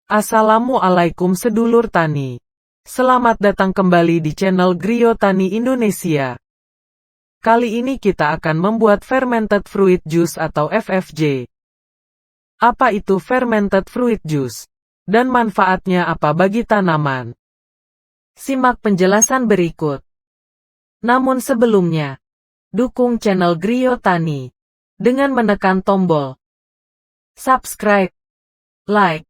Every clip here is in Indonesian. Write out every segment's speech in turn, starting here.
Assalamualaikum sedulur tani. Selamat datang kembali di channel Griyo Tani Indonesia. Kali ini kita akan membuat fermented fruit juice atau FFJ. Apa itu fermented fruit juice? Dan manfaatnya apa bagi tanaman? Simak penjelasan berikut. Namun sebelumnya, dukung channel Griyo Tani dengan menekan tombol subscribe, like,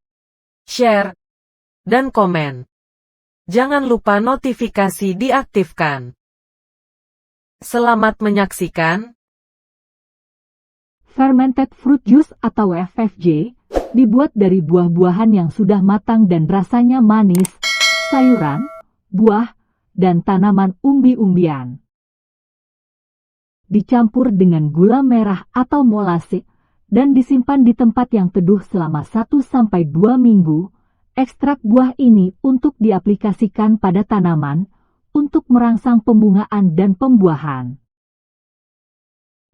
share, dan komen. Jangan lupa notifikasi diaktifkan. Selamat menyaksikan. Fermented fruit juice atau FFJ dibuat dari buah-buahan yang sudah matang dan rasanya manis, sayuran, buah, dan tanaman umbi-umbian. Dicampur dengan gula merah atau molase dan disimpan di tempat yang teduh selama 1-2 minggu. Ekstrak buah ini untuk diaplikasikan pada tanaman untuk merangsang pembungaan dan pembuahan.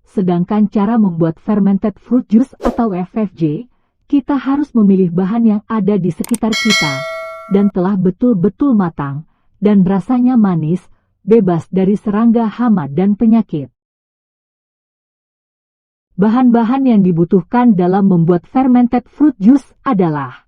Sedangkan cara membuat fermented fruit juice atau FFJ, kita harus memilih bahan yang ada di sekitar kita dan telah betul-betul matang dan rasanya manis, bebas dari serangga, hama, dan penyakit. Bahan-bahan yang dibutuhkan dalam membuat fermented fruit juice adalah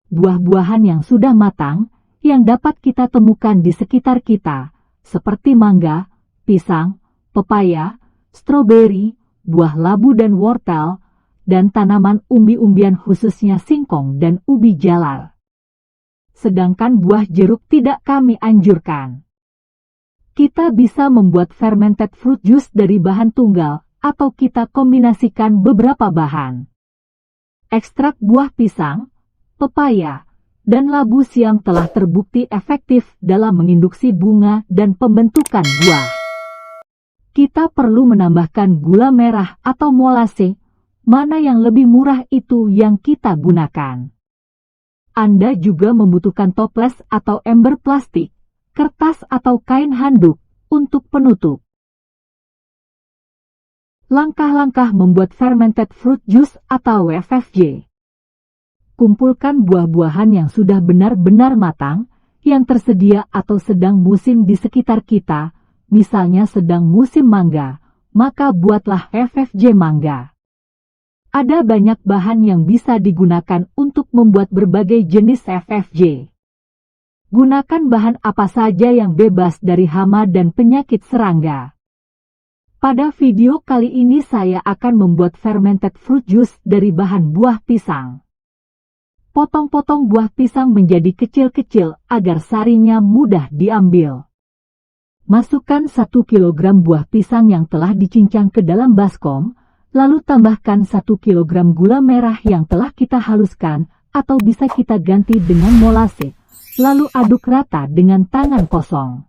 buah-buahan yang sudah matang, yang dapat kita temukan di sekitar kita, seperti mangga, pisang, pepaya, stroberi, buah labu dan wortel, dan tanaman umbi-umbian khususnya singkong dan ubi jalar. Sedangkan buah jeruk tidak kami anjurkan. Kita bisa membuat fermented fruit juice dari bahan tunggal, atau kita kombinasikan beberapa bahan. Ekstrak buah pisang, pepaya, dan labu siam telah terbukti efektif dalam menginduksi bunga dan pembentukan buah. Kita perlu menambahkan gula merah atau molase, mana yang lebih murah itu yang kita gunakan. Anda juga membutuhkan toples atau ember plastik, kertas atau kain handuk untuk penutup. Langkah-langkah membuat fermented fruit juice atau FFJ. Kumpulkan buah-buahan yang sudah benar-benar matang, yang tersedia atau sedang musim di sekitar kita, misalnya sedang musim mangga, maka buatlah FFJ mangga. Ada banyak bahan yang bisa digunakan untuk membuat berbagai jenis FFJ. Gunakan bahan apa saja yang bebas dari hama dan penyakit serangga. Pada video kali ini saya akan membuat fermented fruit juice dari bahan buah pisang. Potong-potong buah pisang menjadi kecil-kecil agar sarinya mudah diambil. Masukkan 1 kg buah pisang yang telah dicincang ke dalam baskom, lalu tambahkan 1 kg gula merah yang telah kita haluskan atau bisa kita ganti dengan molase, lalu aduk rata dengan tangan kosong.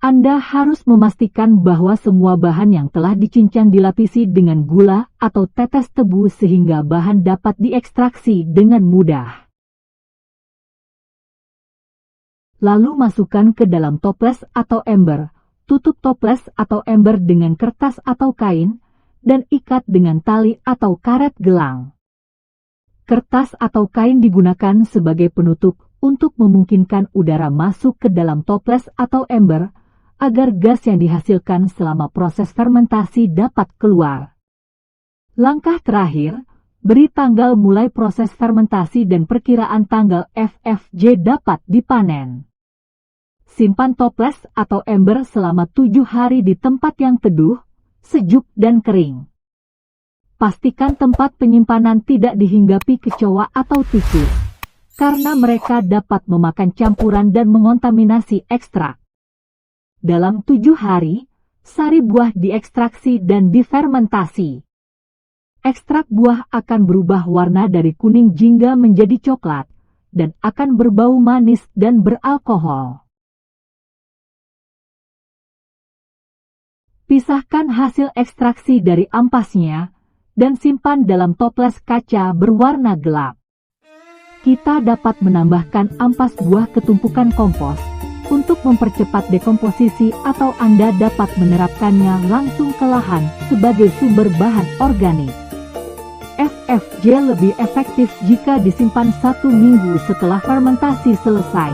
Anda harus memastikan bahwa semua bahan yang telah dicincang dilapisi dengan gula atau tetes tebu sehingga bahan dapat diekstraksi dengan mudah. Lalu masukkan ke dalam toples atau ember, tutup toples atau ember dengan kertas atau kain, dan ikat dengan tali atau karet gelang. Kertas atau kain digunakan sebagai penutup untuk memungkinkan udara masuk ke dalam toples atau ember, agar gas yang dihasilkan selama proses fermentasi dapat keluar. Langkah terakhir, beri tanggal mulai proses fermentasi dan perkiraan tanggal FFJ dapat dipanen. Simpan toples atau ember selama 7 hari di tempat yang teduh, sejuk dan kering. Pastikan tempat penyimpanan tidak dihinggapi kecoa atau tikus, karena mereka dapat memakan campuran dan mengontaminasi ekstrak. Dalam 7 hari, sari buah diekstraksi dan difermentasi. Ekstrak buah akan berubah warna dari kuning jingga menjadi coklat, dan akan berbau manis dan beralkohol. Pisahkan hasil ekstraksi dari ampasnya, dan simpan dalam toples kaca berwarna gelap. Kita dapat menambahkan ampas buah ke tumpukan kompos, untuk mempercepat dekomposisi atau Anda dapat menerapkannya langsung ke lahan sebagai sumber bahan organik. FFJ lebih efektif jika disimpan 1 minggu setelah fermentasi selesai.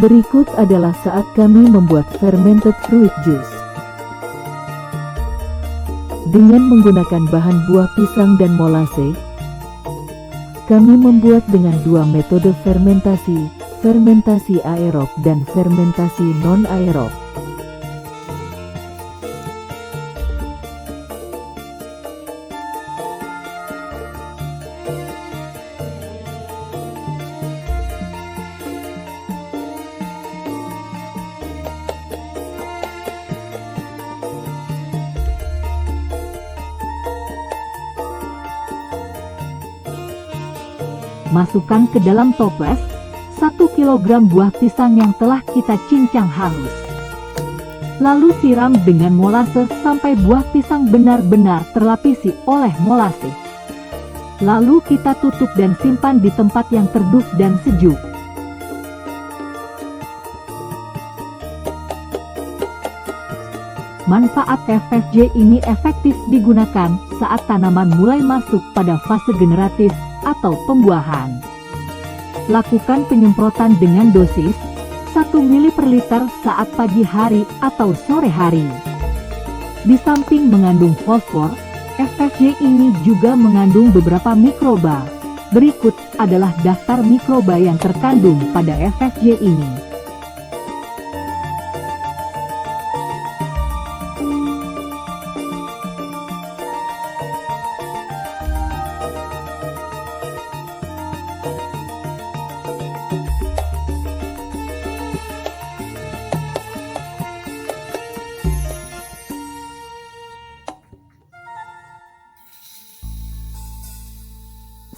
Berikut adalah saat kami membuat fermented fruit juice. Dengan menggunakan bahan buah pisang dan molase, kami membuat dengan 2 metode fermentasi, fermentasi aerob dan fermentasi non-aerob. Masukkan ke dalam toples 1 kg buah pisang yang telah kita cincang halus. Lalu siram dengan molase sampai buah pisang benar-benar terlapisi oleh molase. Lalu kita tutup dan simpan di tempat yang teduh dan sejuk. Manfaat FFJ ini efektif digunakan saat tanaman mulai masuk pada fase generatif atau pembuahan. Lakukan penyemprotan dengan dosis 1 ml per liter saat pagi hari atau sore hari. Di samping mengandung fosfor, FFJ ini juga mengandung beberapa mikroba. Berikut adalah daftar mikroba yang terkandung pada FFJ ini.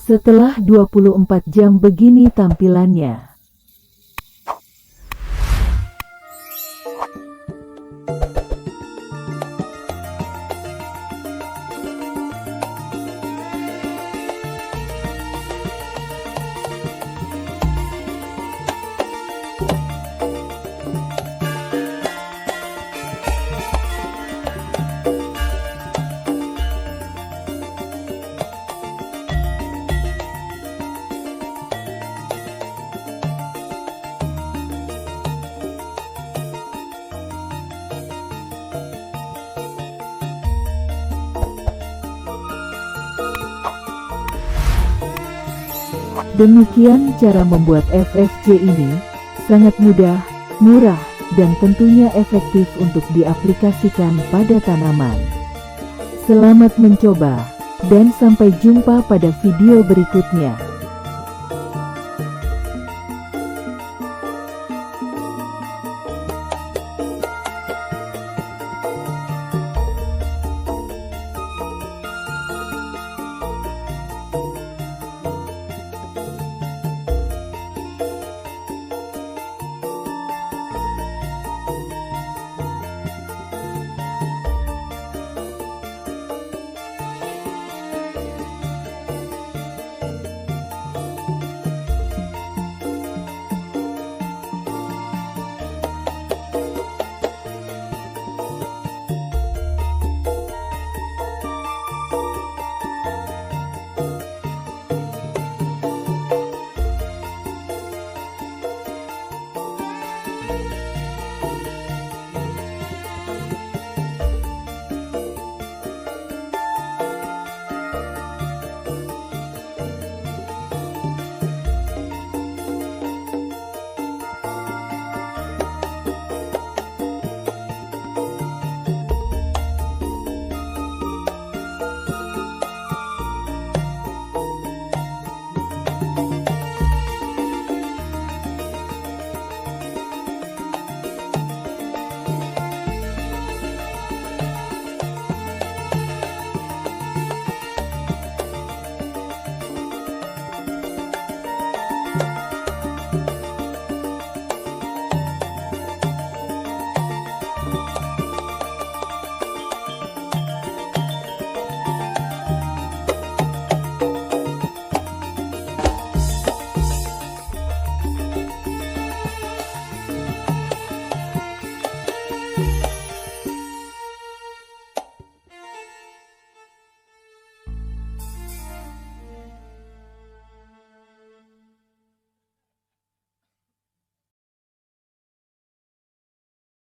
Setelah 24 jam begini tampilannya. Demikian cara membuat FFJ ini, sangat mudah, murah, dan tentunya efektif untuk diaplikasikan pada tanaman. Selamat mencoba, dan sampai jumpa pada video berikutnya.